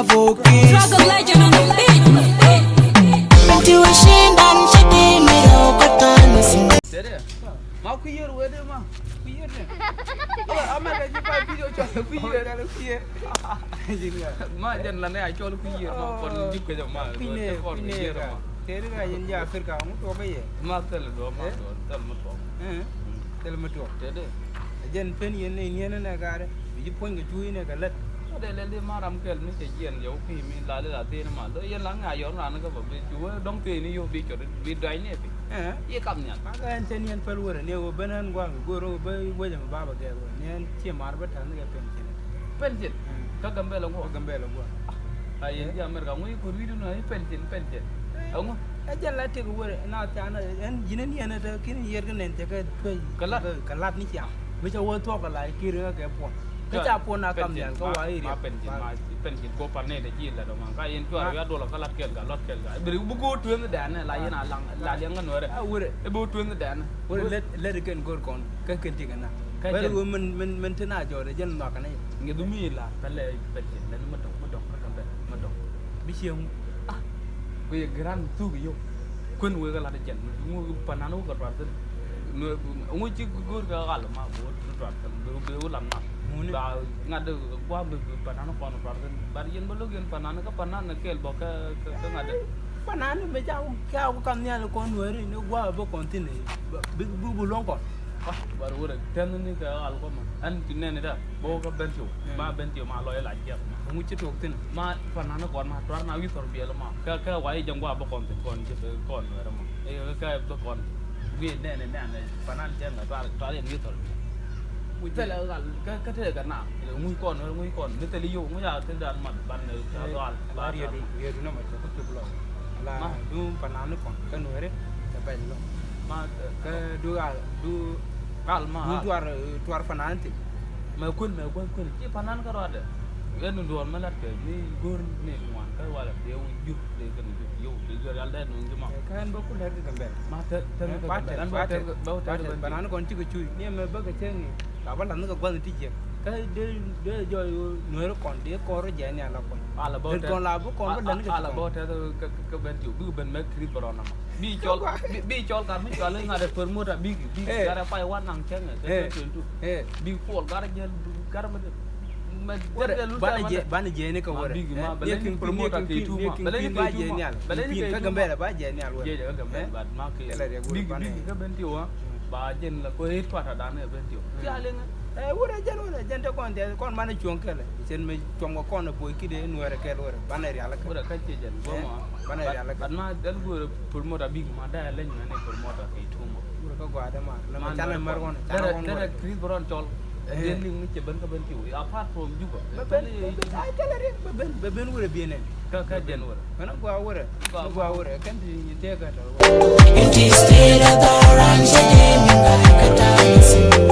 focus. Struggle legend on the beat. Intuition dan jadi miro katan sin. Dede, mau kuyur wede mah, kuyur deh. Amal aja pak video coba kuyur kalau kuyur. Mah jangan lane aja coba kuyur, mah pun juga jam mah. Pine ka. Tere ka yin ja Afrika mu to baye. Mah tel do, tel mah. Tel mu to. Dede, Jen pen yin ne yin ne ka re. Bi pon ga tuyi ne ka lat. ada lele maram kel ni sejian jauh pi mi lale late na mah. Do yang lang ayor na ka ba bi jual dong pe ni yo bi coba bi dai ni bi. Ye kam nya. Ma ga enten yin pel wora ne wo banan gwa go ro ba wajam baba ga wo. Ne ce mar ba tan ga pen chen. Penjit, kagak belong Ko kok. gambe lo gwa. Ayen dia mer kamu ikut video na penjit. Kamu Ajan la te go wora na ta na en jinen yin ta kin yer ga nen te ka kalat ni cha. Bi cha wo to ka lai ki re ga pon. Ka cha pon na kam yan ko wa iri. ma penjit ko parne de ji la do man ka yen tuar ya do la kalat kel ga lot kel ga beri bu go tuen da na la yen alang la yang kan ore A wora e bu tuen da na wora let ken gor kon ka ken ti kana. Ka Ba jen. wo men tana jore jen ma kana. nge du mi la pele penjit la ma dong ma dong Bi siang we gran tu yo kun we ga la de jen ngu pananu ga rat ngu chi gur ga ga ma bo rat be ulam ma Mune. ba ngade kwa be pananu kon rat bar yen bo logen pananu ka panan kel bo ka ngade Panani me ja ka ko kam nyal kon wori no gwa bo kontine. Bi bu long kon. baru udah dan ini ke alkohol an tinene dah bawa ke bentiu ma bentiu ma loy la jek Mu ci tok tin. ma panana kon ma tuar na wi tor biel ma ka wai jang wa ba kon je kon wera ma e ka to kon wi ne panan jang na tuar wi tor mu tele ka te ka na mu kon ni tele yo mu ya te dan ma ban ne ta dal Ba ri du na ma ko to bulo. La du panani kon kan wori ta bay lo. ma Ka du ga du kal ma tuar pananti. me kun ci panan ka ada en ndon malat ke ni gor ni wan ka wala de yu de kan yu de gor al da no ngima Kan bo ko ler gambe. ma te Panani kon ci ko cuy. Ni me ba ga tengi. Ka ba lan ga gwan ti je. Ka de jo no kon de ko ro je ni ala kon. ala bo De kon la bu kon ba lan ga. ala bo te ka ben yu bu ben me kri borona ma bi chol kar mi chol ngade per muda bi gara pai wan nang cheng tu bi pol gara jel gara ma Bana je ne ka wora. Bi ma balen promoter ke tu ma balen ba je ni al. balen Ka gambe la ba je ni al wora. je ga gambe bad ma ke bi ka ben tiu ba jen la ko het kwata dan e ben tiu ya le Wora jen te kon de kon mana chuon kele. Sen me chuon ko kon boy ki de nuere ke wora. Bana ri ala ka. ora ka je jen bo ma Bana ri ala ka. bad ma dal go promoter bi ma da le ni ne promoter ke tu mo Wora ka gwa da ma. La ma chala mar kon. Dara Chris Brown chol den ning ni che ben ka ben tiu apart from juga Ba ben ay kala ri ba ben wora bi ne. ka jen wora Kana gwa wora kan ti ni te ka ta. Inti state of the orange jadi mingga katan sin.